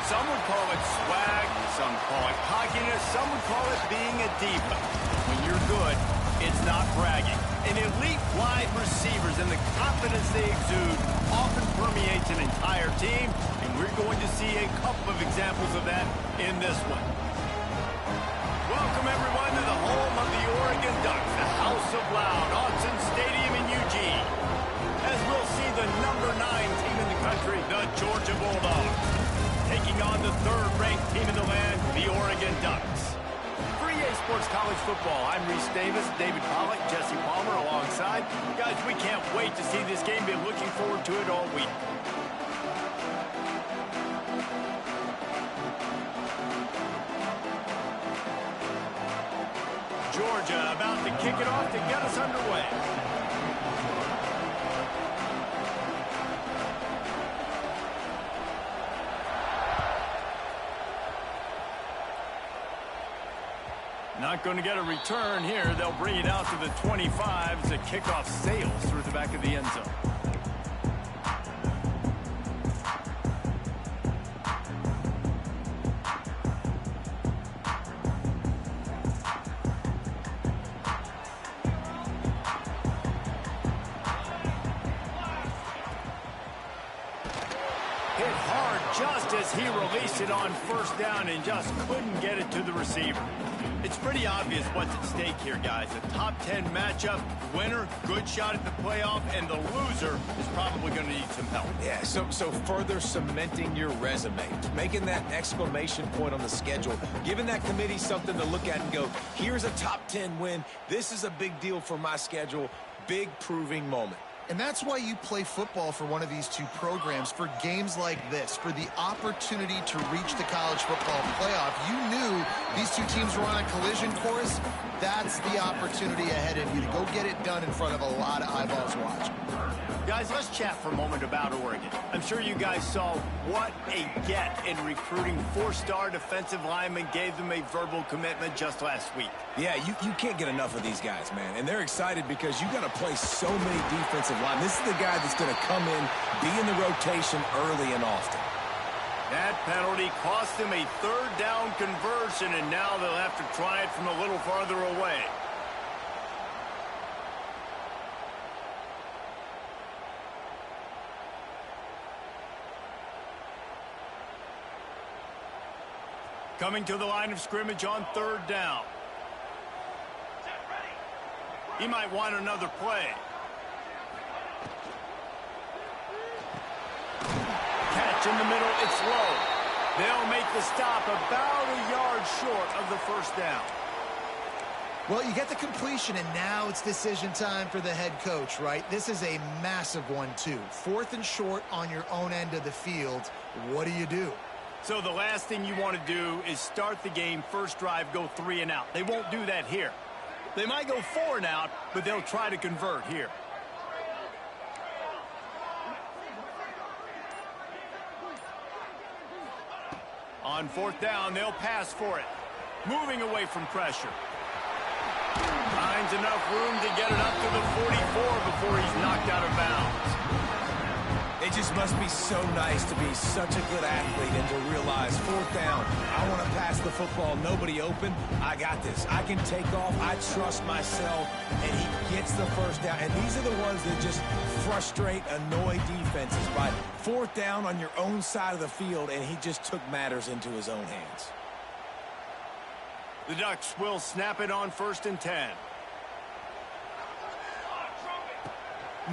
Some would call it swag, some call it cockiness, some would call it being a diva. When you're good, it's not bragging. An elite wide receivers and the confidence they exude often permeates an entire team, and we're going to see a couple of examples of that in this one. Welcome, everyone, to the home of the Oregon Ducks, the House of Loud, Autzen Stadium in Eugene. As we'll see the number 9 team in the country, the Georgia Bulldogs, taking on the third-ranked team in the land, the Oregon Ducks. For EA Sports College Football, I'm Reese Davis, David Pollack, Jesse Palmer alongside. Guys, we can't wait to see this game. Been looking forward to it all week. Georgia about to kick it off to get us underway. Not going to get a return here. They'll bring it out to the 25 as the kickoff sails through the back of the end zone. Hit hard just as he released it on first down and just couldn't get it to the receiver. It's pretty obvious what's at stake here, guys. A top 10 matchup, winner, good shot at the playoff, and the loser is probably going to need some help. Yeah, so further cementing your resume, making that exclamation point on the schedule, giving that committee something to look at and go, here's a top 10 win. This is a big deal for my schedule. Big proving moment. And that's why you play football for one of these two programs, for games like this, for the opportunity to reach the college football playoff. You knew these two teams were on a collision course. That's the opportunity ahead of you to go get it done in front of a lot of eyeballs watching. Guys, let's chat for a moment about Oregon. I'm sure you guys saw what a get in recruiting. 4-star defensive linemen gave them a verbal commitment just last week. Yeah, you can't get enough of these guys, man. And they're excited because you got to play so many defensive linemen. This is the guy that's going to come in, be in the rotation early and often. That penalty cost them a third down conversion, and now they'll have to try it from a little farther away. Coming to the line of scrimmage on third down. He might want another play. Catch in the middle, it's low. They'll make the stop about a yard short of the first down. Well, you get the completion, and now it's decision time for the head coach, right? This is a massive one, too. 4th and short on your own end of the field. What do you do? So the last thing you want to do is start the game, first drive, go 3 and out. They won't do that here. They might go 4 and out, but they'll try to convert here. On 4th down, they'll pass for it. Moving away from pressure. Finds enough room to get it up to the 44 before he's knocked out of bounds. It just must be so nice to be such a good athlete and to realize 4th down, I want to pass the football, nobody open, I got this. I can take off, I trust myself, and he gets the first down. And these are the ones that just frustrate, annoy defenses by 4th down on your own side of the field, and he just took matters into his own hands. The Ducks will snap it on 1st and 10.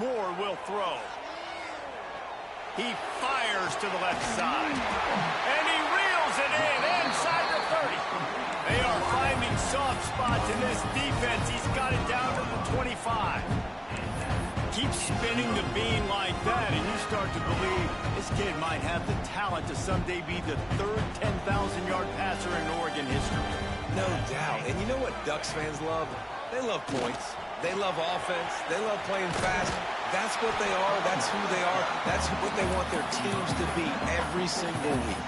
Moore will throw. He fires to the left side. And he reels it in inside the 30. They are finding soft spots in this defense. He's got it down to the 25. Keep spinning the bean like that, and you start to believe this kid might have the talent to someday be the 3rd 10,000-yard passer in Oregon history. No doubt. And you know what Ducks fans love? They love points. They love offense. They love playing fast. That's what they are. That's who they are. That's what they want their teams to be every single week.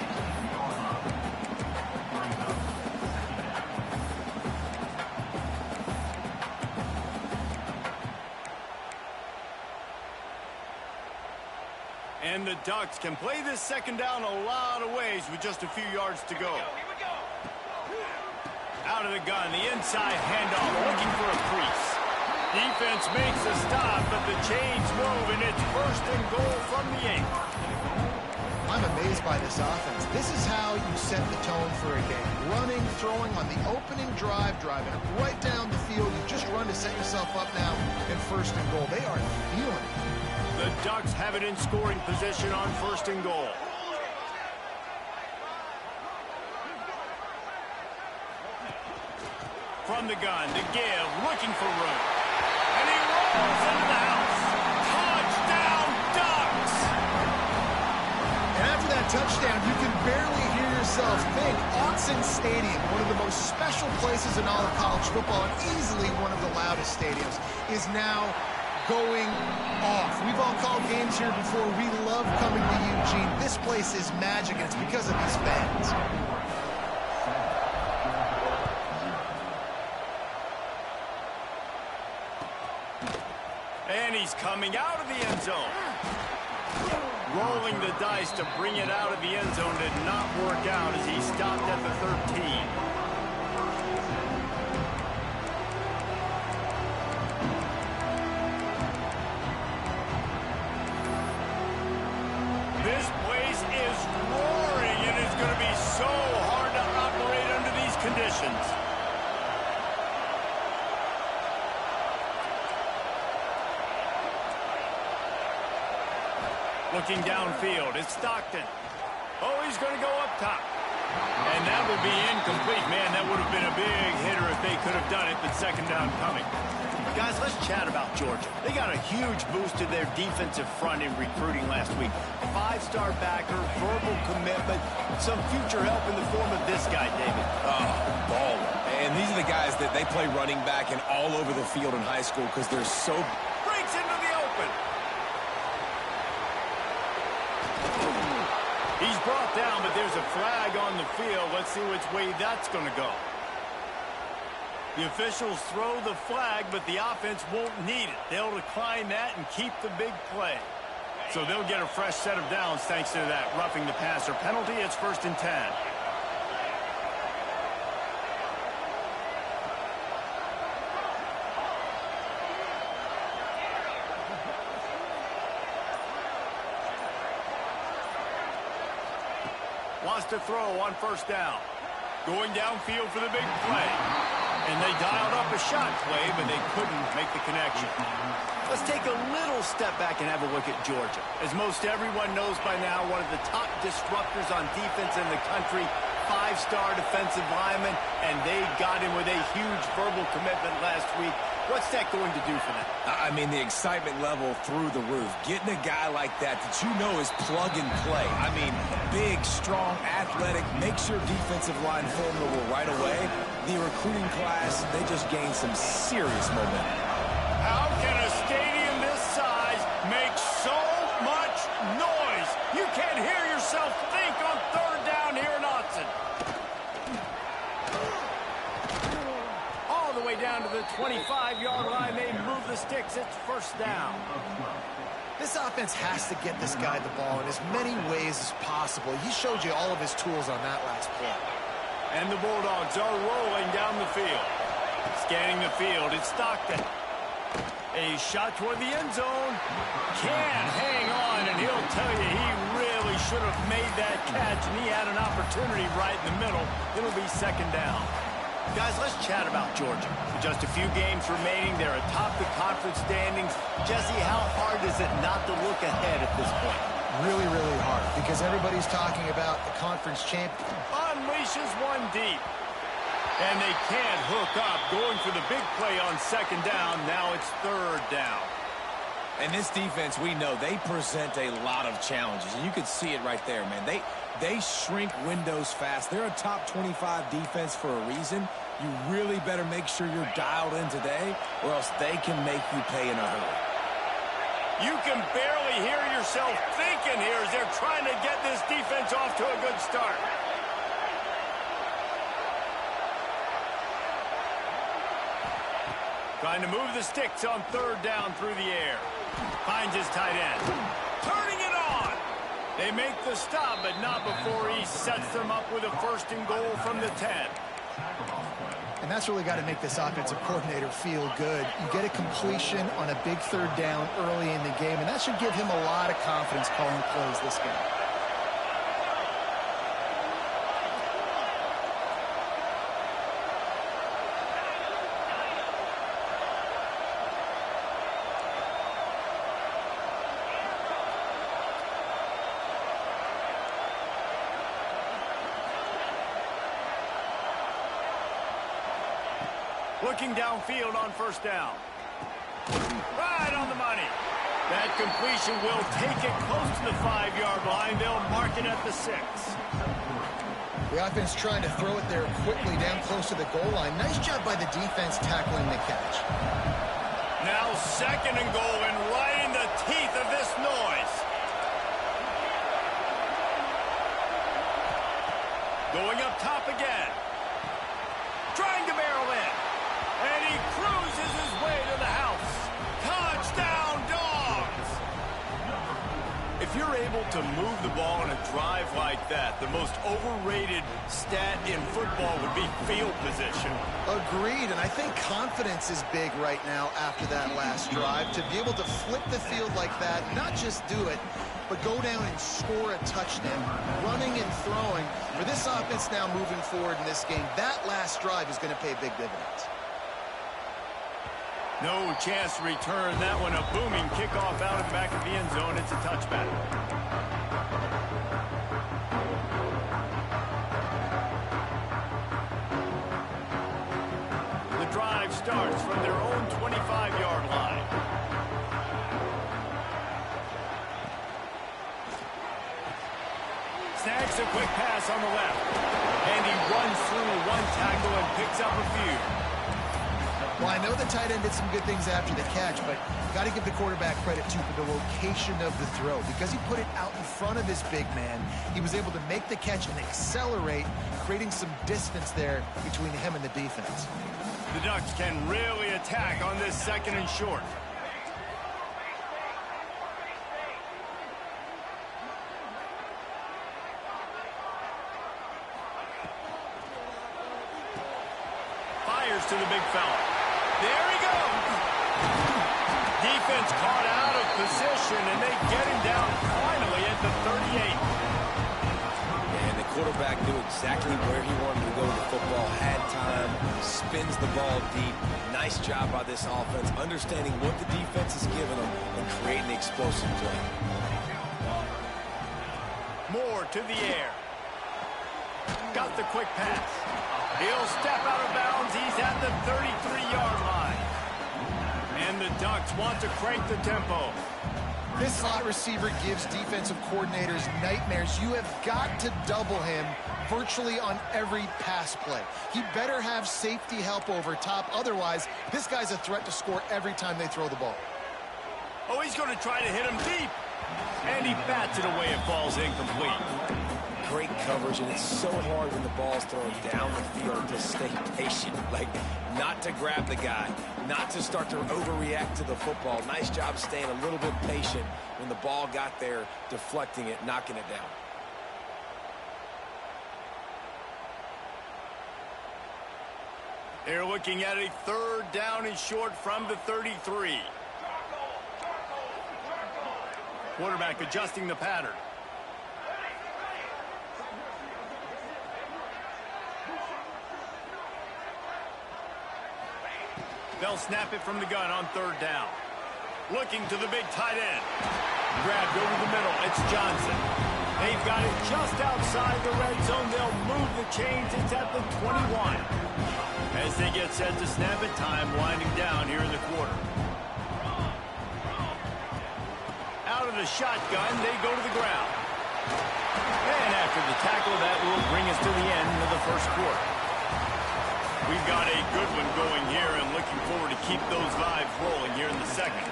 the Ducks can play this second down a lot of ways with just a few yards to go. Out of the gun, the inside handoff, looking for a crease. Defense makes a stop, but the chains move, and it's 1st and goal from the 8. I'm amazed by this offense. This is how you set the tone for a game. Running, throwing on the opening drive, driving it right down the field. You just run to set yourself up now in 1st and goal. They are feeling it. The Ducks have it in scoring position on 1st and goal. From the gun to give, looking for room. And he rolls into the house. Touchdown, Ducks! And after that touchdown, you can barely hear yourself think. Autzen Stadium, one of the most special places in all of college football, and easily one of the loudest stadiums, is now going off. We've all called games here before. We love coming to Eugene. This place is magic, and it's because of these fans. And he's coming out of the end zone. Rolling the dice to bring it out of the end zone did not work out as he stopped at the 13. This place is roaring, and it's going to be so hard to operate under these conditions. Looking downfield, it's Stockton. Oh, he's going to go up top. And that will be incomplete. Man, that would have been a big hitter if they could have done it, but second down coming. Guys, let's chat about Georgia. They got a huge boost to their defensive front in recruiting last week. 5-star backer, verbal commitment, some future help in the form of this guy, David. Baller. And these are the guys that they play running back and all over the field in high school because they're so... Breaks into the open. He's brought down, but there's a flag on the field. Let's see which way that's going to go. The officials throw the flag, but the offense won't need it. They'll decline that and keep the big play. So they'll get a fresh set of downs thanks to that roughing the passer penalty. It's 1st and 10. Wants to throw on 1st down. Going downfield for the big play. And they dialed up a shot play, but they couldn't make the connection. Let's take a little step back and have a look at Georgia. As most everyone knows by now, one of the top disruptors on defense in the country, 5-star defensive lineman, and they got him with a huge verbal commitment last week. What's that going to do for them? I mean, the excitement level through the roof. Getting a guy like that you know is plug and play. I mean, big, strong, athletic, makes your defensive line formidable right away. The recruiting class, they just gained some serious momentum. How can a stadium this size make so much noise? You can't hear yourself think on 3rd down here in Autzen. All the way down to the 25-yard line. They move the sticks. It's 1st down. This offense has to get this guy the ball in as many ways as possible. He showed you all of his tools on that last play. And the Bulldogs are rolling down the field. Scanning the field, it's Stockton. A shot toward the end zone. Can hang on, and he'll tell you he really should have made that catch, and he had an opportunity right in the middle. It'll be 2nd down. Guys, let's chat about Georgia. With just a few games remaining, they're atop the conference standings. Jesse, how hard is it not to look ahead at this point? Really, really hard, because everybody's talking about the conference champion. Unleashes one deep. And they can't hook up. Going for the big play on 2nd down. Now it's 3rd down. And this defense, we know, they present a lot of challenges. And you can see it right there, man. They shrink windows fast. They're a top 25 defense for a reason. You really better make sure you're dialed in today, or else they can make you pay in a hurry. You can barely hear yourself thinking here as they're trying to get this defense off to a good start. Trying to move the sticks on 3rd down through the air. Finds his tight end. Turning it on. They make the stop, but not before he sets them up with a first and goal from the 10. And that's really got to make this offensive coordinator feel good. You get a completion on a big third down early in the game, and that should give him a lot of confidence calling plays this game. Looking downfield on first down. Right on the money. That completion will take it close to the 5-yard line. They'll mark it at the 6. The offense trying to throw it there quickly down close to the goal line. Nice job by the defense tackling the catch. Now second and goal, and right in the teeth of this noise. Going up top again. Trying to barrel in. And he cruises his way to the house. Touchdown, Dogs! If you're able to move the ball in a drive like that, the most overrated stat in football would be field position. Agreed, and I think confidence is big right now after that last drive. To be able to flip the field like that, not just do it, but go down and score a touchdown, running and throwing. For this offense now moving forward in this game, that last drive is going to pay big dividends. No chance to return that one. A booming kickoff out of the back of the end zone. It's a touchback. The drive starts from their own 25-yard line. Snags a quick pass on the left. And he runs through one tackle and picks up a few. Well, I know the tight end did some good things after the catch, but got to give the quarterback credit, too, for the location of the throw. Because he put it out in front of his big man, he was able to make the catch and accelerate, creating some distance there between him and the defense. The Ducks can really attack on this second and short. Fires to the big fella. There he goes. Defense caught out of position, and they get him down finally at the 38. And the quarterback knew exactly where he wanted to go with the football, had time, spins the ball deep. Nice job by this offense, understanding what the defense is giving them and creating the explosive play. Moore to the air. Got the quick pass. He'll step out of bounds. He's at the 33-yard line. And the Ducks want to crank the tempo. This slot receiver gives defensive coordinators nightmares. You have got to double him virtually on every pass play. He better have safety help over top. Otherwise, this guy's a threat to score every time they throw the ball. Oh, he's going to try to hit him deep. And he bats it away. It falls incomplete. Great coverage, and it's so hard when the ball's thrown down the field to stay patient, like not to grab the guy, not to start to overreact to the football. Nice job staying a little bit patient when the ball got there, deflecting it, knocking it down. They're looking at a third down and short from the 33. Quarterback adjusting the pattern. They'll snap it from the gun on third down. Looking to the big tight end. Grabbed over the middle. It's Johnson. They've got it just outside the red zone. They'll move the chains. It's at the 21. As they get set to snap it, time winding down here in the quarter. Out of the shotgun, they go to the ground. And after the tackle, that will bring us to the end of the first quarter. We've got a good one going here and looking forward to keep those lives rolling here in the second.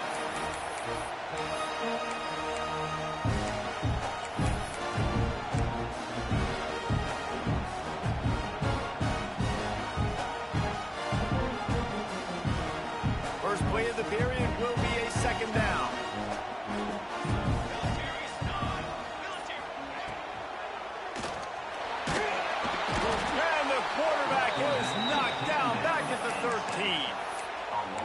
First play of the period will be a second down. down back at the 13.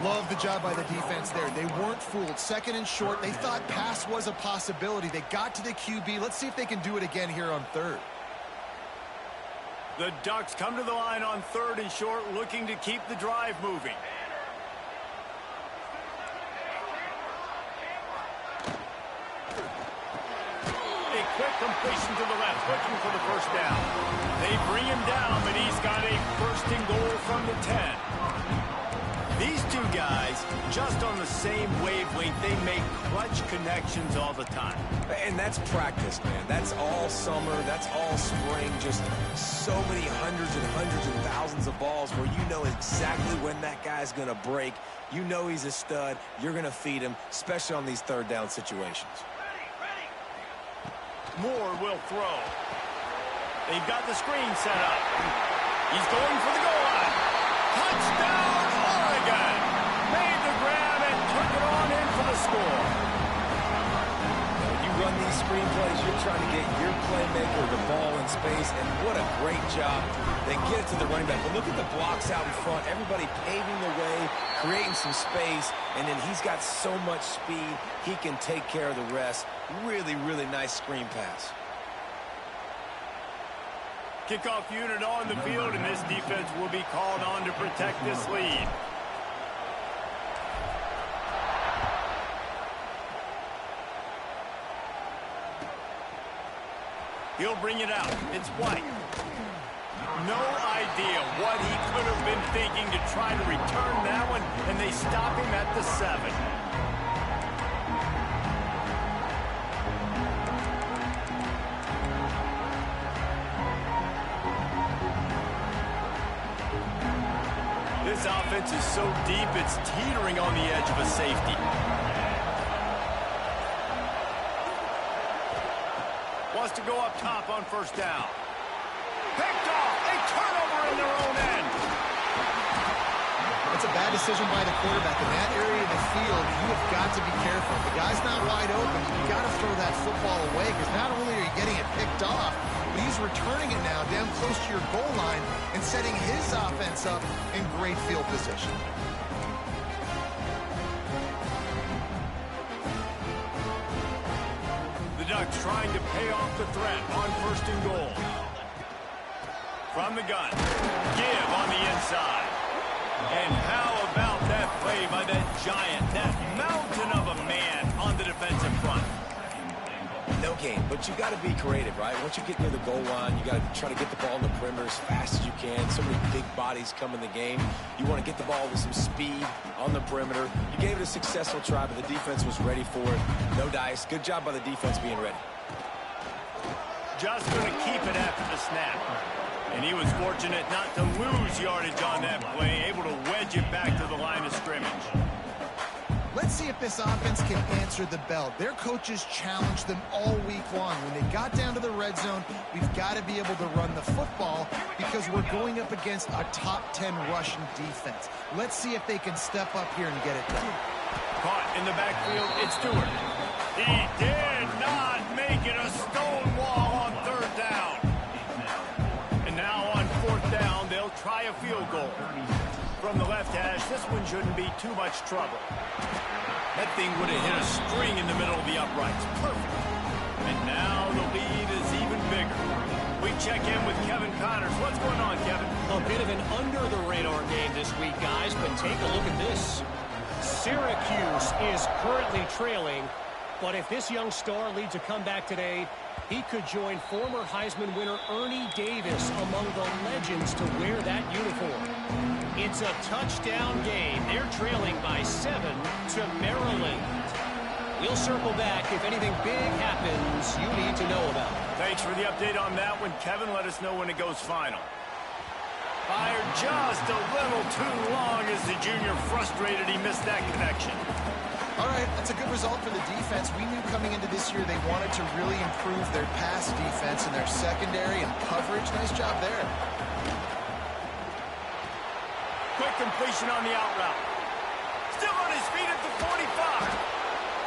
Love the job by the defense there. They weren't fooled. Second and short. They thought pass was a possibility. They got to the QB. Let's see if they can do it again here on third. The Ducks come to the line on third and short, looking to keep the drive moving. A quick completion to the left, looking for the first down. They bring him down, but he's got a first and goal from the 10. These two guys, just on the same wavelength, they make clutch connections all the time. And that's practice, man. That's all summer. That's all spring. Just so many hundreds and thousands of balls where you know exactly when that guy's going to break. You know he's a stud. You're going to feed him, especially on these third down situations. Moore will throw. They've got the screen set up. He's going for the goal line. Touchdown, Oregon! Made the grab and took it on in for the score. When you run these screenplays, you're trying to get your playmaker the ball in space, and what a great job. They get it to the running back. But look at the blocks out in front. Everybody paving the way, creating some space, and then he's got so much speed, he can take care of the rest. Really, really nice screen pass. Kickoff unit on the field, and this defense will be called on to protect this lead. He'll bring it out. It's White. No idea what he could have been thinking to try to return that one, and they stop him at the 7. This offense is so deep, it's teetering on the edge of a safety. Wants to go up top on first down. Picked off. A turnover in their own end. It's a bad decision by the quarterback. In that area of the field, you have got to be careful. If the guy's not wide open, you've got to throw that football away, because not only are you getting it picked off, but he's returning it now down close to your goal line and setting his offense up in great field position. The Ducks trying to pay off the threat on first and goal. From the gun. Give on the inside. And how about that play by that giant, that mountain of a man on the defensive front? No game, but you got to be creative, right? Once you get near the goal line, you got to try to get the ball in the perimeter as fast as you can. So many big bodies come in the game. You want to get the ball with some speed on the perimeter. You gave it a successful try, but the defense was ready for it. No dice. Good job by the defense being ready. Just going to keep it after the snap. And he was fortunate not to lose yardage on that play, able to wedge it back to the line of scrimmage. Let's see if this offense can answer the bell. Their coaches challenged them all week long. When they got down to the red zone, we've got to be able to run the football because we're going up against a top 10 rushing defense. Let's see if they can step up here and get it done. Caught in the backfield, it's Stewart. He did not make it a stone wall on third down. And now on fourth down, they'll try a field goal. From the left hash, this one shouldn't be too much trouble. That thing would have hit a string in the middle of the uprights. Perfect. And now the lead is even bigger. We check in with Kevin Connors. What's going on, Kevin? A bit of an under-the-radar game this week, guys, but take a look at this. Syracuse is currently trailing, but if this young star leads a comeback today, he could join former Heisman winner Ernie Davis among the legends to wear that uniform. It's a touchdown game. They're trailing by 7 to Maryland. We'll circle back if anything big happens you need to know about. Thanks for the update on that one, Kevin. Let us know when it goes final. Fired just a little too long as the junior frustrated he missed that connection. All right, that's a good result for the defense. We knew coming into this year they wanted to really improve their pass defense and their secondary and coverage. Nice job there. Quick completion on the out route. Still on his feet at the 45.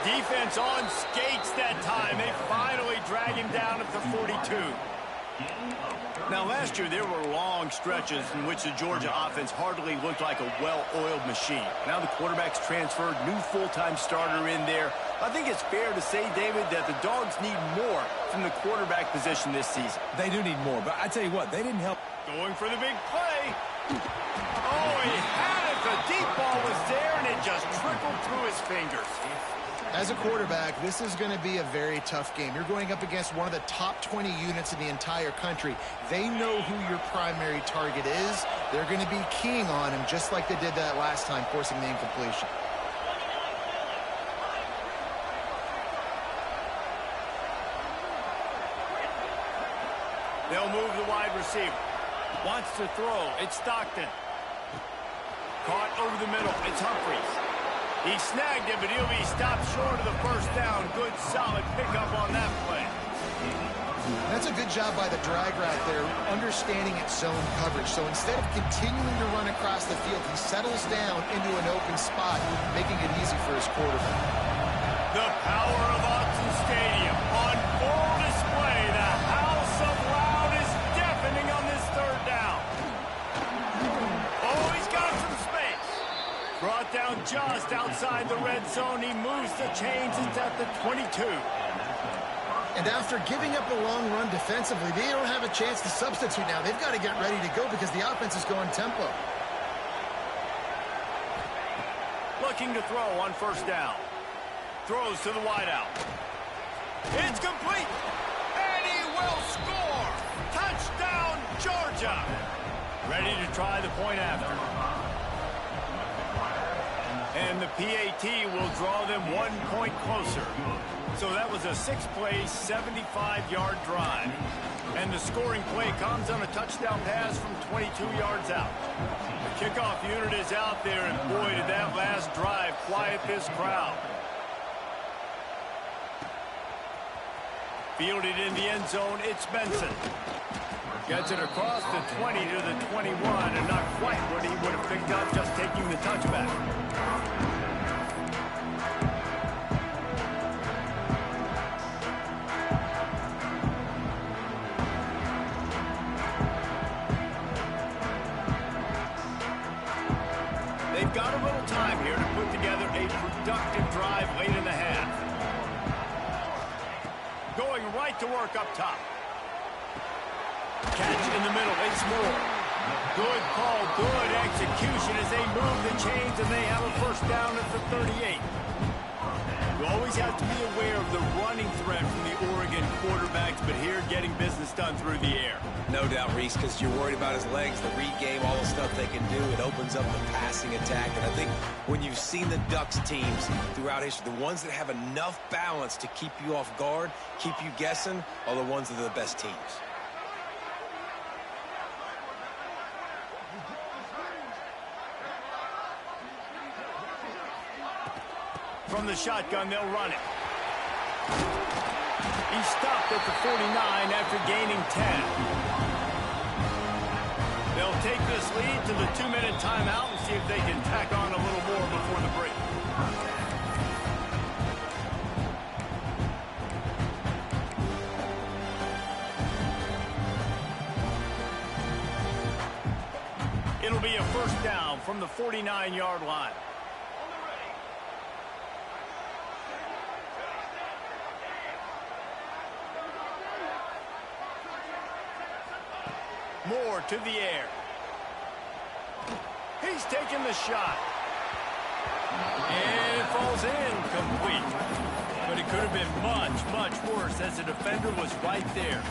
Defense on skates that time. They finally drag him down at the 42. Now, last year, there were long stretches in which the Georgia offense hardly looked like a well-oiled machine. Now the quarterback's transferred, new full-time starter in there. I think it's fair to say, David, that the Dogs need more from the quarterback position this season. They do need more, but I tell you what, they didn't help. Going for the big play. Oh, he had it. The deep ball was there, and it just trickled through his fingers. As a quarterback, this is going to be a very tough game. You're going up against one of the top 20 units in the entire country. They know who your primary target is. They're going to be keying on him just like they did that last time, forcing the incompletion. They'll move the wide receiver. Wants to throw. It's Stockton. Caught over the middle. It's Humphries. He snagged it, but he'll be stopped short of the first down. Good, solid pickup on that play. That's a good job by the drag route there, understanding its zone coverage. So instead of continuing to run across the field, he settles down into an open spot, making it easy for his quarterback. The power of Autzen Stadium on full display. The house of loud is deafening on this third down. Oh, he's got some space. Brought down just outside the red zone. He moves the chains. It's at the 22. And after giving up a long run defensively, they don't have a chance to substitute now. They've got to get ready to go because the offense is going tempo. Looking to throw on first down. Throws to the wideout. It's complete. And he will score. Touchdown, Georgia. Ready to try the point after. And the PAT will draw them 1 point closer. So that was a 6-play, 75-yard drive. And the scoring play comes on a touchdown pass from 22 yards out. The kickoff unit is out there, and boy, did that last drive quiet this crowd. Fielded in the end zone, it's Benson. Gets it across the 20 to the 21, and not quite what he would have picked up just taking the touchback. They've got a little time here to put together a productive drive late in the half. Going right to work up top. Catch in the middle, it's Moore. Good call, good execution as they move the chains, and they have a first down at the 38. You always have to be aware of the running threat from the Oregon quarterbacks, but here getting business done through the air. No doubt, Reese, because you're worried about his legs, the read game, all the stuff they can do. It opens up the passing attack. And I think when you've seen the Ducks teams throughout history, the ones that have enough balance to keep you off guard, keep you guessing, are the ones that are the best teams. From the shotgun, they'll run it. He stopped at the 49 after gaining 10. They'll take this lead to the 2-minute timeout and see if they can tack on a little more before the break. It'll be a first down from the 49-yard line. Moore to the air. He's taking the shot. And it falls in complete. But it could have been much, much worse as the defender was right there.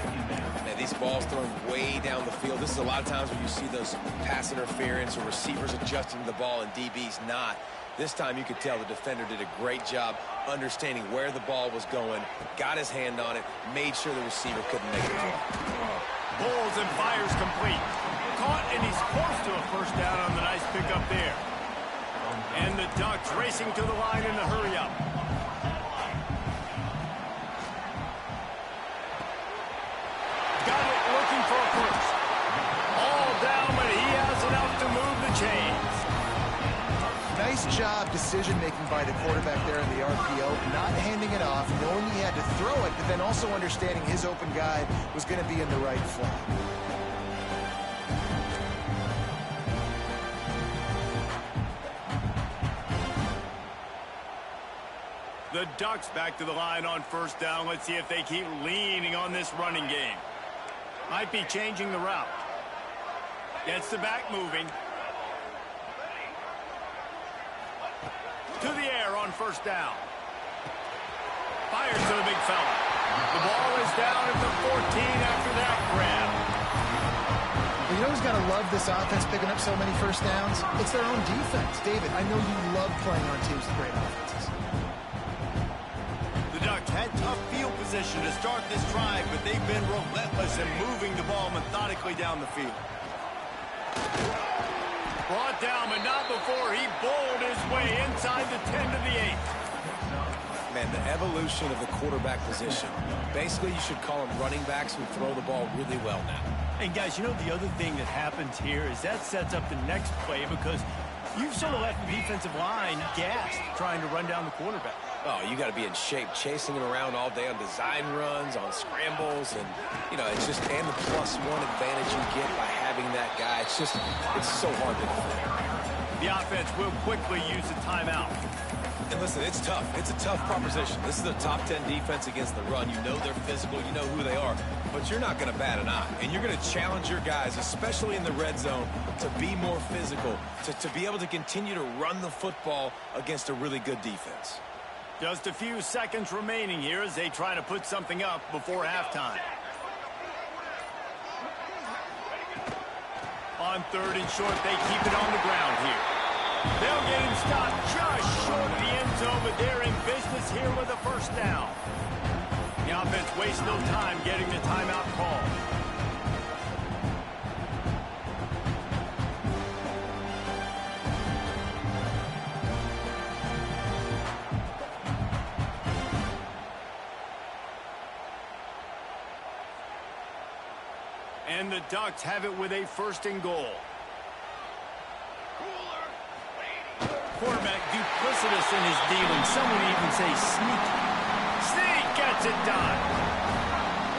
Man, these balls thrown way down the field. This is a lot of times when you see those pass interference or receivers adjusting to the ball and DBs not. This time you could tell the defender did a great job understanding where the ball was going, got his hand on it, made sure the receiver couldn't make it through. Pulls and fires complete. Caught, and he's close to a first down on the nice pickup there. And the Ducks racing to the line in the hurry-up. Got it, looking for a first. All down, but he has enough to move the chains. Nice job decision-making by the quarterback there in the RPO, not handing it off, knowing he had to throw it, but then also understanding his open guy was going to be in the right flat. The Ducks back to the line on first down. Let's see if they keep leaning on this running game. Might be changing the route. Gets the back moving. To the air on first down. Fires to the big fella. The ball is down at the 14 after that grab. Well, you know who's got to love this offense picking up so many first downs? It's their own defense. David, I know you love playing on teams with great offenses. The Ducks had tough field position to start this drive, but they've been relentless in moving the ball methodically down the field. Brought down, but not before he bowled his way inside the 10 to the 8. Man, the evolution of the quarterback position. Basically, you should call them running backs who throw the ball really well now. And guys, you know the other thing that happens here is that sets up the next play because you've sort of left the defensive line gassed trying to run down the quarterback. Oh, you got to be in shape, chasing him around all day on design runs, on scrambles, and, you know, it's just, and the +1 advantage you get by having that guy. It's just, it's so hard to defend. The offense will quickly use the timeout. And listen, it's tough. It's a tough proposition. This is a top 10 defense against the run. You know they're physical. You know who they are. But you're not going to bat an eye. And you're going to challenge your guys, especially in the red zone, to be more physical, to be able to continue to run the football against a really good defense. Just a few seconds remaining here as they try to put something up before halftime. On third and short, they keep it on the ground here. They'll get him stopped just short of the end zone, but they're in business here with a first down. The offense wastes no time getting the timeout call. And the Ducks have it with a first and goal. Quarterback duplicitous in his dealing. Some would even say sneaky. Sneak gets it done.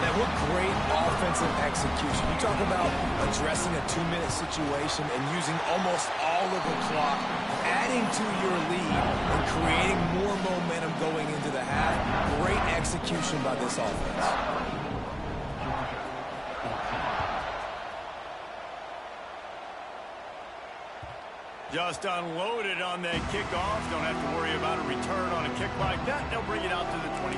Man, what great offensive execution. You talk about addressing a 2-minute situation and using almost all of the clock, adding to your lead and creating more momentum going into the half. Great execution by this offense. Just unloaded on that kickoff. Don't have to worry about a return on a kick like that. They'll bring it out to the 25.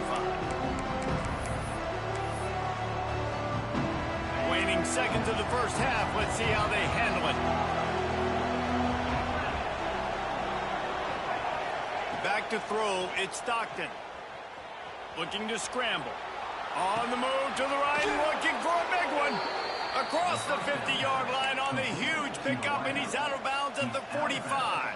Waning seconds of the first half. Let's see how they handle it. Back to throw. It's Stockton. Looking to scramble. On the move to the right. Looking for a big one. Across the 50-yard line on the huge pickup, and he's out of bounds at the 45.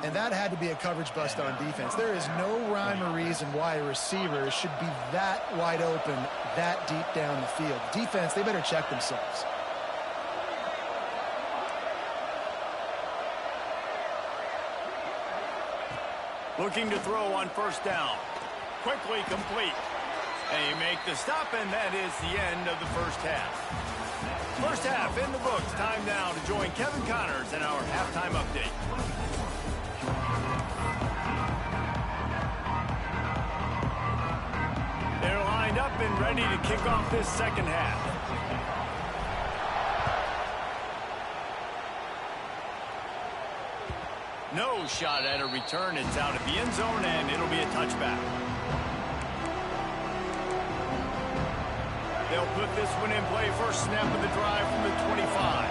And that had to be a coverage bust on defense. There is no rhyme or reason why a receiver should be that wide open, that deep down the field. Defense, they better check themselves. Looking to throw on first down. Quickly complete. They make the stop, and that is the end of the first half. First half in the books. Time now to join Kevin Connors in our halftime update. They're lined up and ready to kick off this second half. No shot at a return. It's out at the end zone, and it'll be a touchback. They'll put this one in play. First snap of the drive from the 25.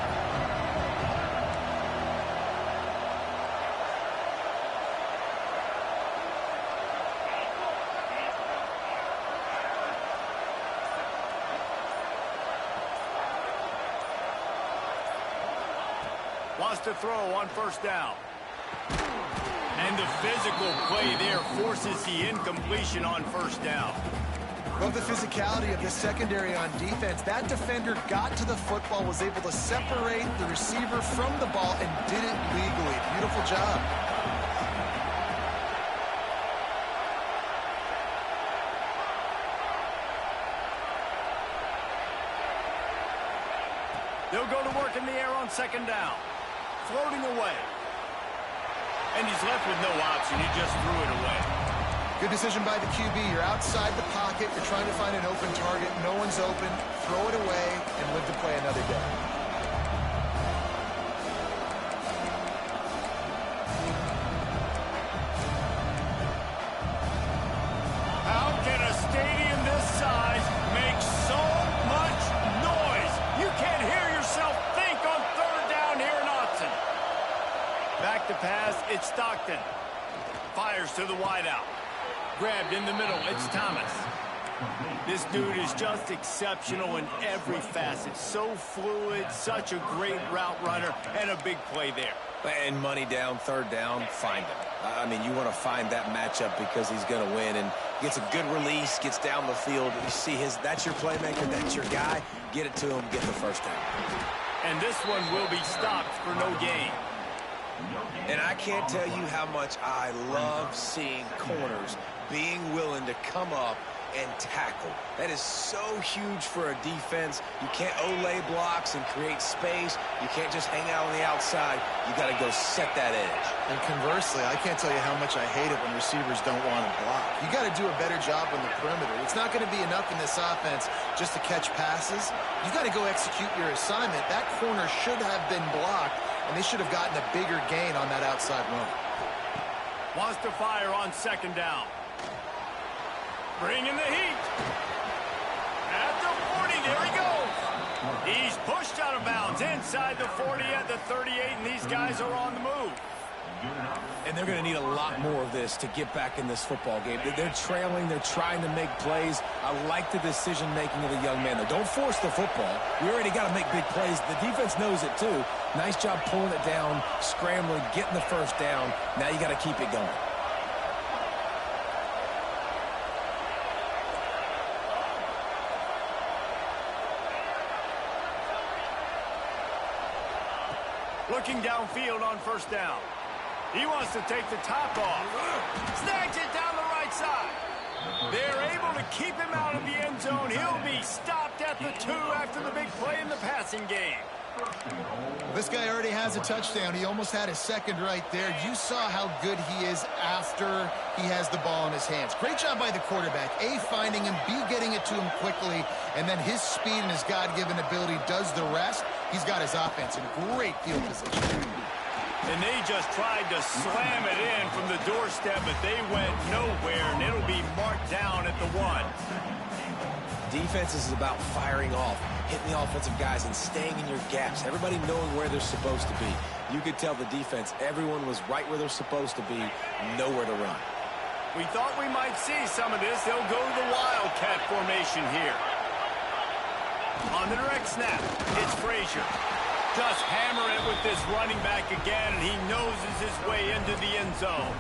Wants to throw on first down. And the physical play there forces the incompletion on first down. Love the physicality of the secondary on defense. That defender got to the football, was able to separate the receiver from the ball, and did it legally. Beautiful job. They'll go to work in the air on second down. Floating away. And he's left with no option. He just threw it away. Good decision by the QB. You're outside the pocket. You're trying to find an open target. No one's open. Throw it away and live to play another day. How can a stadium this size make so much noise? You can't hear yourself think on third down here in Autzen. Back to pass, it's Stockton. Fires to the wideout. Grabbed in the middle, it's Thomas. This dude is just exceptional in every facet. So fluid, such a great route runner, and a big play there. And money down, third down, find him. I mean, you want to find that matchup because he's going to win and gets a good release, gets down the field. You see that's your playmaker, that's your guy. Get it to him, get the first down. And this one will be stopped for no gain. And I can't tell you how much I love seeing corners being willing to come up and tackle. That is so huge for a defense. You can't olay blocks and create space. You can't just hang out on the outside. You got to go set that edge. And conversely, I can't tell you how much I hate it when receivers don't want to block. You got to do a better job on the perimeter. It's not going to be enough in this offense just to catch passes. You got to go execute your assignment. That corner should have been blocked, and they should have gotten a bigger gain on that outside run. Wants to fire on second down. Bringing the heat. At the 40, there he goes. He's pushed out of bounds inside the 40 at the 38, and these guys are on the move. And they're going to need a lot more of this to get back in this football game. They're trailing. They're trying to make plays. I like the decision-making of the young man, though. Don't force the football. We already got to make big plays. The defense knows it, too. Nice job pulling it down, scrambling, getting the first down. Now you got to keep it going. Looking downfield on first down. He wants to take the top off. Snags it down the right side. They're able to keep him out of the end zone. He'll be stopped at the 2 after the big play in the passing game. This guy already has a touchdown. He almost had his second right there. You saw how good he is after he has the ball in his hands. Great job by the quarterback. A, finding him, B, getting it to him quickly, and then his speed and his God-given ability does the rest. He's got his offense in great field position. And they just tried to slam it in from the doorstep, but they went nowhere, and it'll be marked down at the 1. Defense is about firing off, hitting the offensive guys, and staying in your gaps. Everybody knowing where they're supposed to be. You could tell the defense, everyone was right where they're supposed to be, nowhere to run. We thought we might see some of this. They'll go to the Wildcat formation here. On the direct snap, it's Frazier. Just hammer it with this running back again, and he noses his way into the end zone.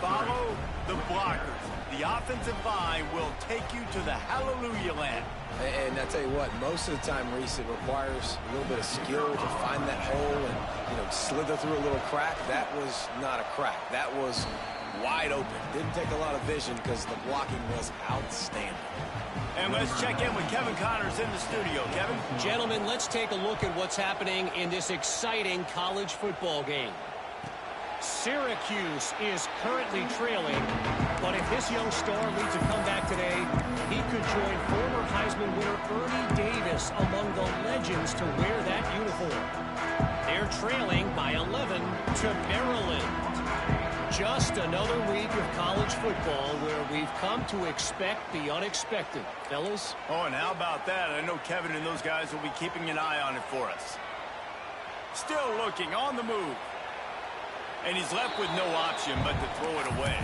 Follow the blockers. The offensive line will take you to the hallelujah land. And I tell you what, most of the time, Reese, it requires a little bit of skill to find that hole and, slither through a little crack. That was not a crack. That was wide open. Didn't take a lot of vision because the blocking was outstanding. And let's check in with Kevin Connors in the studio. Kevin? Gentlemen, let's take a look at what's happening in this exciting college football game. Syracuse is currently trailing, but if this young star leads a comeback today, he could join former Heisman winner Ernie Davis among the legends to wear that uniform. They're trailing by 11 to Maryland. Just another week of college football where we've come to expect the unexpected. Fellas? Oh, and how about that? I know Kevin and those guys will be keeping an eye on it for us. Still looking on the move. And he's left with no option but to throw it away.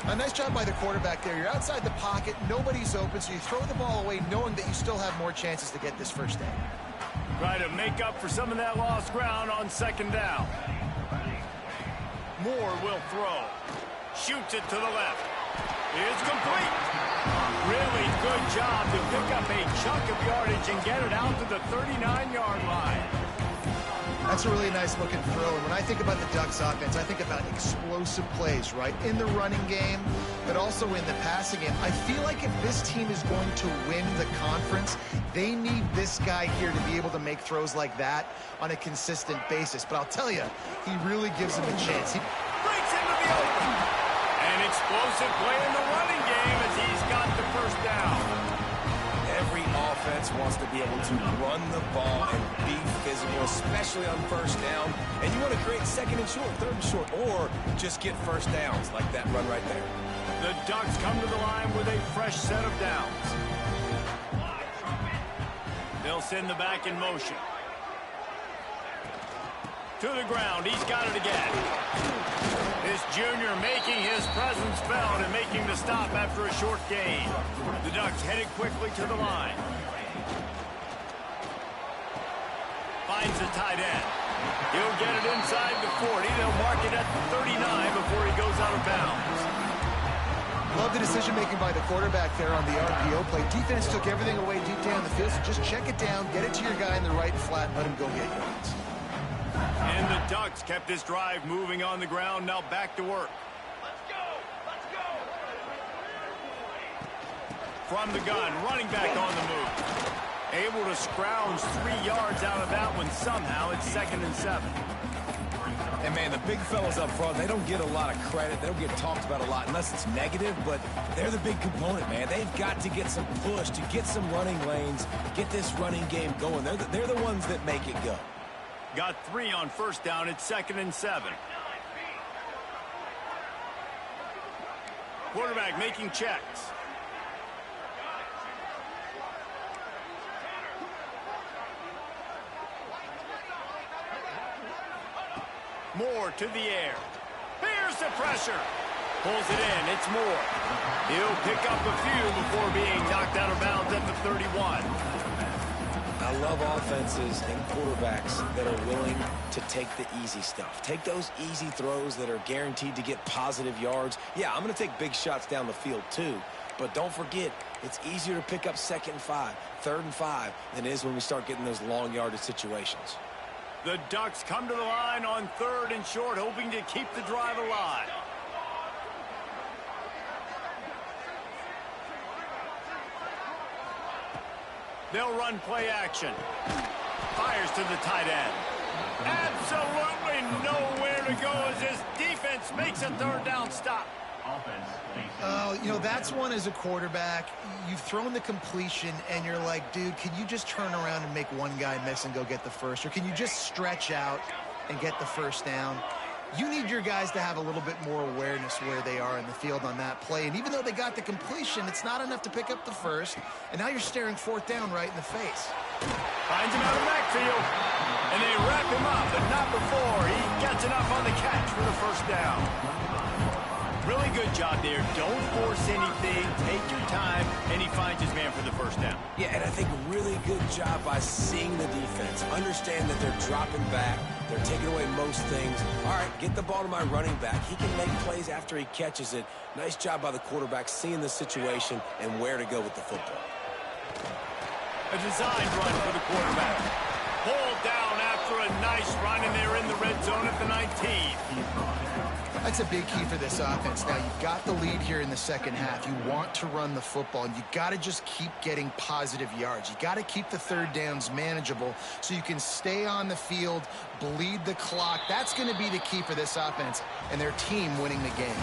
A nice job by the quarterback there. You're outside the pocket. Nobody's open, so you throw the ball away knowing that you still have more chances to get this first down. Try to make up for some of that lost ground on second down. Moore will throw. Shoots it to the left. It's complete. Really good job to pick up a chunk of yardage and get it out to the 39-yard line. That's a really nice looking throw. And when I think about the Ducks offense, I think about explosive plays, right? In the running game, but also in the passing game. I feel like if this team is going to win the conference, they need this guy here to be able to make throws like that on a consistent basis. But I'll tell you, he really gives them a chance. Breaks into the open. And explosive play in the running game as he's got the first down. Every offense wants to be able to run the ball and be physical, especially on first down. And you want to create second and short, third and short, or just get first downs like that run right there. The Ducks come to the line with a fresh set of downs. They'll send the back in motion. To the ground, he's got it again. This junior making his presence felt and making the stop after a short gain. The Ducks headed quickly to the line. Finds the tight end. He'll get it inside the 40. They'll mark it at the 39 before he goes out of bounds. Love the decision-making by the quarterback there on the RPO play. Defense took everything away deep down the field, so just check it down, get it to your guy in the right flat, and let him go get yards. And the Ducks kept this drive moving on the ground. Now back to work. Let's go! Let's go! From the gun, running back on the move. Able to scrounge 3 yards out of that one somehow. It's 2nd and 7. And, man, the big fellas up front, they don't get a lot of credit. They don't get talked about a lot unless it's negative, but they're the big component, man. They've got to get some push, to get some running lanes, get this running game going. They're the ones that make it go. Got 3 on first down. It's 2nd and 7. Quarterback making checks. Moore to the air. Bears the pressure. Pulls it in. It's Moore. He'll pick up a few before being knocked out of bounds at the 31. I love offenses and quarterbacks that are willing to take the easy stuff. Take those easy throws that are guaranteed to get positive yards. Yeah, I'm going to take big shots down the field too. But don't forget, it's easier to pick up 2nd and 5, 3rd and 5 than it is when we start getting those long yardage situations. The Ducks come to the line on 3rd and short, hoping to keep the drive alive. They'll run play action. Fires to the tight end. Absolutely nowhere to go as his defense makes a 3rd down stop. You know, that's one as a quarterback. You've thrown the completion, and you're like, dude, can you just turn around and make one guy miss and go get the first? Or can you just stretch out and get the first down? You need your guys to have a little bit more awareness where they are in the field on that play. And even though they got the completion, it's not enough to pick up the first. And now you're staring 4th down right in the face. Finds him out of the backfield. And they wrap him up, but not before he gets enough on the catch for the first down. Really good job there. Don't force anything. Take your time. And he finds his man for the first down. Yeah, and I think really good job by seeing the defense. Understand that they're dropping back. They're taking away most things. All right, get the ball to my running back. He can make plays after he catches it. Nice job by the quarterback seeing the situation and where to go with the football. A designed run for the quarterback. Pulled down after a nice run, and they're in the red zone at the 19. That's a big key for this offense. Now, you've got the lead here in the second half. You want to run the football, and you got to just keep getting positive yards. You got to keep the 3rd downs manageable so you can stay on the field, bleed the clock. That's going to be the key for this offense and their team winning the game.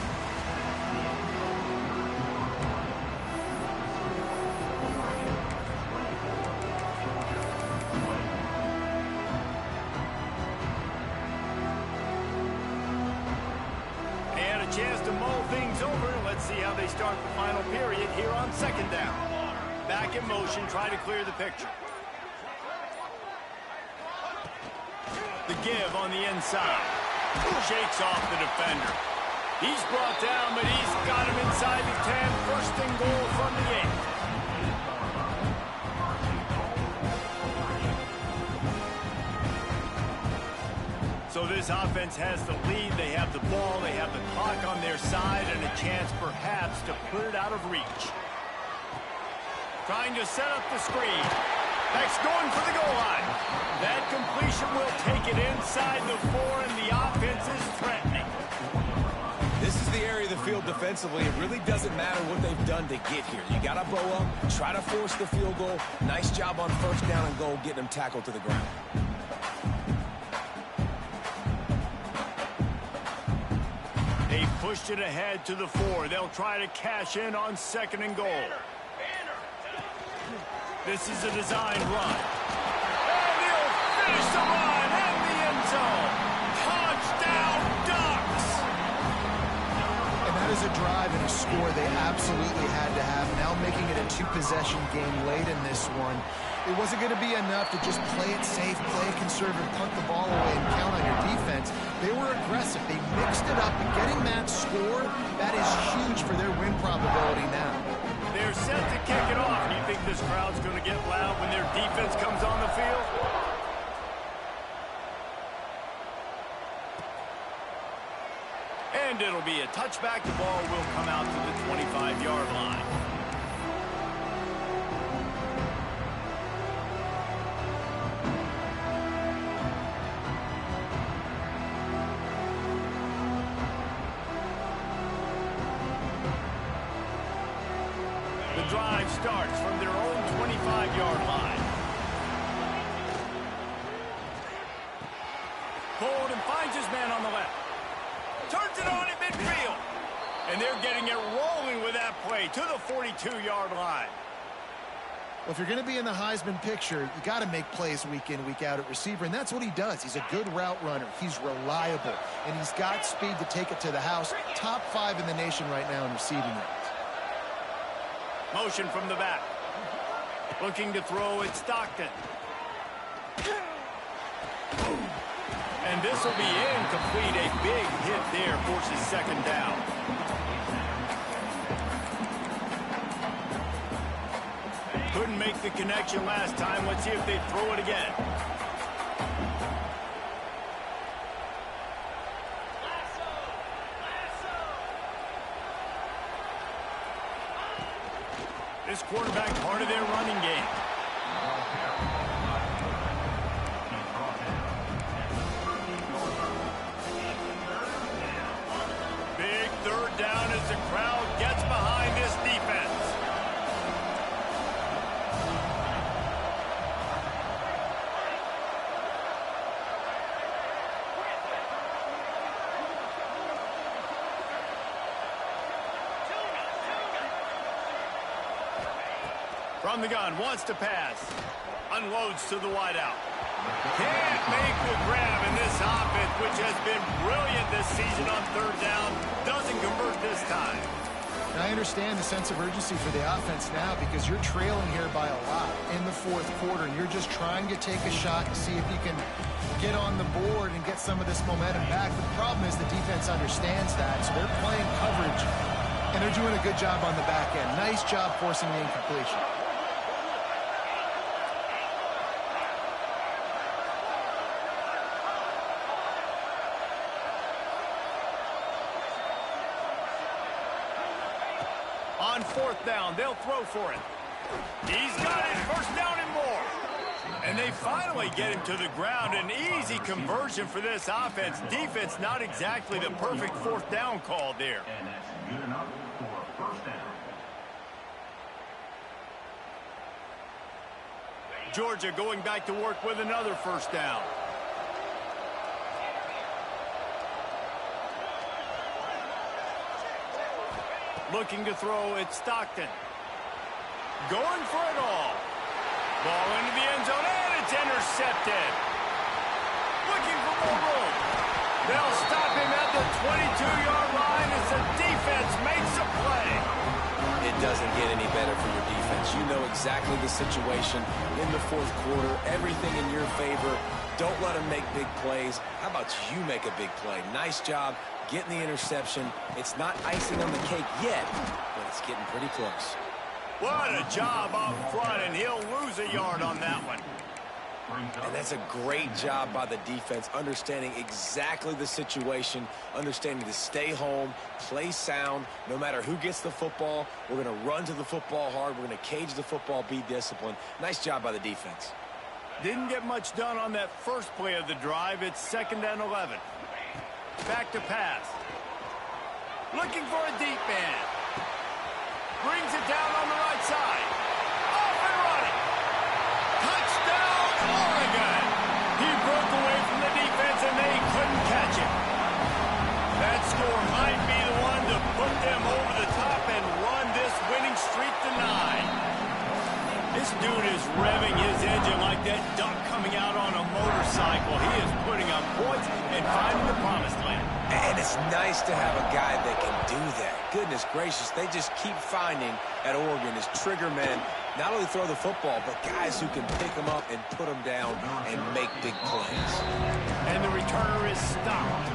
Chance to mull things over. Let's see how they start the final period here on 2nd down. Back in motion, try to clear the picture. The give on the inside. Shakes off the defender. He's brought down, but he's got him inside the 10. 1st and goal from the 8. So this offense has the lead. They have the ball. They have the clock on their side and a chance perhaps to put it out of reach. Trying to set up the screen. Next going for the goal line. That completion will take it inside the 4, and the offense is threatening. This is the area of the field defensively. It really doesn't matter what they've done to get here. You got to bow up, try to force the field goal. Nice job on 1st down and goal, getting them tackled to the ground. pushed it ahead to the 4. They'll try to cash in on 2nd and goal. This is a designed run. And he'll finish the run in the end zone. Touchdown, Ducks! And that is a drive and a score they absolutely had to have. Now making it a 2-possession game late in this one. It wasn't going to be enough to just play it safe, play it conservative, punt the ball away, and count on your defense. They were aggressive. They mixed it up, and getting that score, that is huge for their win probability now. They're set to kick it off. Do you think this crowd's going to get loud when their defense comes on the field? And it'll be a touchback. The ball will come out to the 25-yard line. The drive starts from their own 25-yard line. Hold and finds his man on the left. Turns it on at midfield. And they're getting it rolling with that play to the 42-yard line. Well, if you're going to be in the Heisman picture, you got to make plays week in, week out at receiver, and that's what he does. He's a good route runner. He's reliable, and he's got speed to take it to the house. Top 5 in the nation right now in receiving yards. Motion from the back. Looking to throw it, Stockton. And this will be incomplete. A big hit there forces 2nd down. Couldn't make the connection last time. Let's see if they throw it again. This quarterback part of their running game. Big 3rd down as the crowd gets behind this defense. From the gun, wants to pass. Unloads to the wideout. Can't make the grab in this offense, which has been brilliant this season on 3rd down. Doesn't convert this time. And I understand the sense of urgency for the offense now because you're trailing here by a lot in the 4th quarter, and you're just trying to take a shot to see if you can get on the board and get some of this momentum back. But the problem is the defense understands that, so they're playing coverage, and they're doing a good job on the back end. Nice job forcing the incompletion. On 4th down, they'll throw for it. He's got it, 1st down and more. And they finally get him to the ground. An easy conversion for this offense. Defense not exactly the perfect 4th down call there. And that's good enough for 1st down. Georgia going back to work with another 1st down. Looking to throw, it's Stockton. Going for it all. Ball into the end zone, and it's intercepted. Looking for more room. They'll stop him at the 22-yard line as the defense makes a play. It doesn't get any better for your defense. You know exactly the situation in the 4th quarter. Everything in your favor. Don't let them make big plays. How about you make a big play? Nice job getting the interception. It's not icing on the cake yet, but it's getting pretty close. What a job up front, and he'll lose a yard on that one. And that's a great job by the defense, understanding exactly the situation, understanding to stay home, play sound. No matter who gets the football, we're going to run to the football hard. We're going to cage the football, be disciplined. Nice job by the defense. Didn't get much done on that first play of the drive. It's 2nd and 11. Back to pass. Looking for a deep man. Brings it down on the right side. Off and running. Touchdown, Oregon. He broke away from the defense, and they couldn't catch it. That score might be the This dude is revving his engine like that duck coming out on a motorcycle. He is putting up points and finding the promised land. And it's nice to have a guy that can do that. Goodness gracious, they just keep finding at Oregon is trigger men. Not only throw the football, but guys who can pick them up and put them down and make big plays. And the returner is stopped.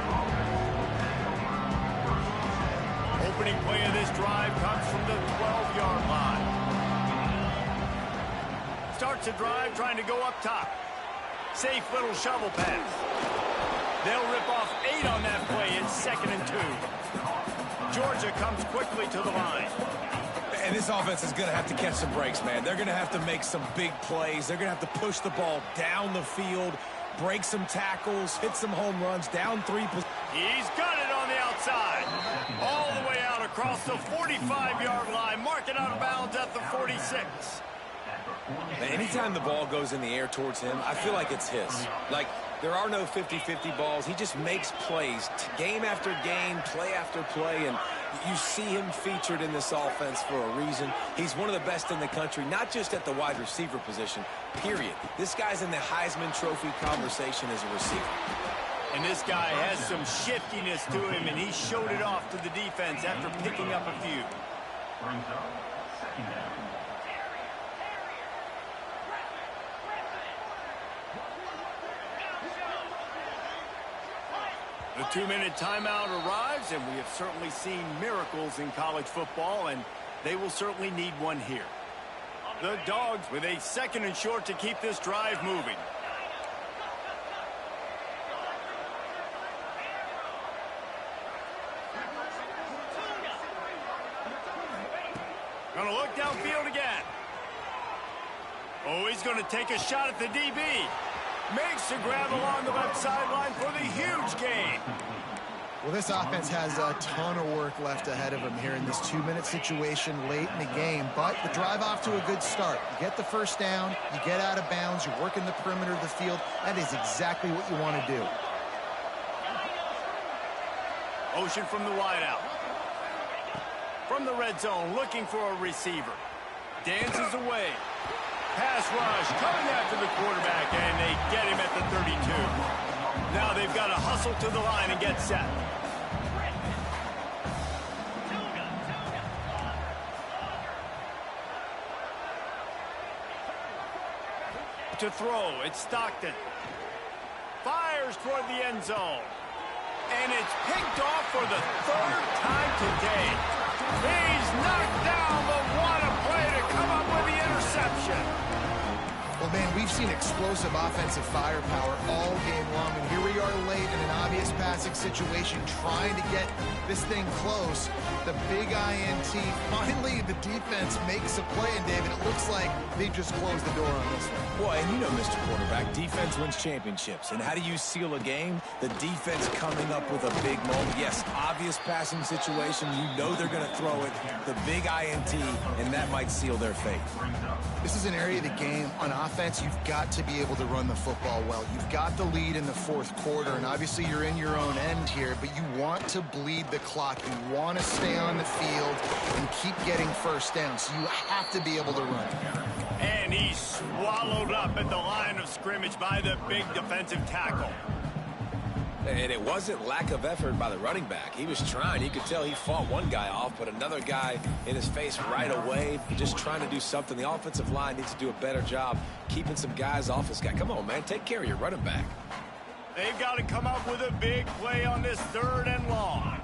Opening play of this drive comes from the 12-yard line. Starts a drive trying to go up top. Safe little shovel pass. They'll rip off 8 on that play. It's 2nd and 2. Georgia comes quickly to the line. And this offense is going to have to catch some breaks, man. They're going to have to make some big plays. They're going to have to push the ball down the field, break some tackles, hit some home runs, down 3. He's got it on the outside. All the way out across the 45-yard line. Mark it out of bounds at the 46. Anytime the ball goes in the air towards him, I feel like it's his. Like, there are no 50-50 balls. He just makes plays game after game, play after play, and you see him featured in this offense for a reason. He's one of the best in the country, not just at the wide receiver position, period. This guy's in the Heisman Trophy conversation as a receiver. And this guy has some shiftiness to him, and he showed it off to the defense after picking up a few. Brings up 2nd down. The 2-minute timeout arrives, and we have certainly seen miracles in college football, and they will certainly need one here. The Dogs with a 2nd and short to keep this drive moving. Gonna look downfield again. Oh, he's gonna take a shot at the DB. Makes the grab along the left sideline for the huge gain. Well, this offense has a ton of work left ahead of them here in this 2-minute situation late in the game. But the drive off to a good start. You get the first down, you get out of bounds, you're working the perimeter of the field. That is exactly what you want to do. Motion from the wideout. From the red zone, looking for a receiver. Dances away. Pass rush coming after the quarterback, and they get him at the 32. Now they've got to hustle to the line and get set. To throw, it's Stockton. Fires toward the end zone. And it's picked off for the 3rd time today. He's knocked down, but what a play to come up with the interception. Well, man, we've seen explosive offensive firepower all game long, and here we are late in an obvious passing situation trying to get this thing close. The big INT. Finally, the defense makes a play, and David, it looks like they just closed the door on this one. Well, and you know, Mr. Quarterback, defense wins championships. And how do you seal a game? The defense coming up with a big moment. Yes, obvious passing situation. You know they're going to throw it. The big INT, and that might seal their fate. This is an area of the game on offense you've got to be able to run the football well. You've got the lead in the 4th quarter, and obviously you're in your own end here, but you want to bleed the clock. You want to stay on the field and keep getting first down, so you have to be able to run. And he's swallowed up at the line of scrimmage by the big defensive tackle. And it wasn't lack of effort by the running back. He was trying. You could tell he fought one guy off, but another guy in his face right away, just trying to do something. The offensive line needs to do a better job keeping some guys off this guy. Come on, man. Take care of your running back. They've got to come up with a big play on this 3rd and long.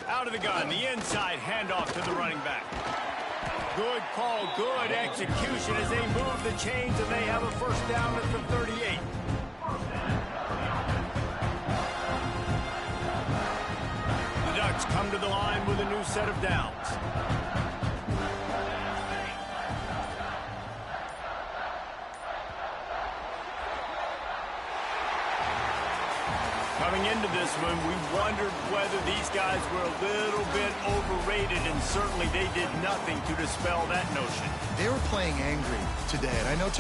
Out of the gun, the inside handoff to the running back. Good call, good execution as they move the chains, and they have a first down at the 38. The Ducks come to the line with a new set of downs. Coming into this one, we wondered whether these guys were a little bit overrated, and certainly they did nothing to dispel that notion. They were playing angry today, and I know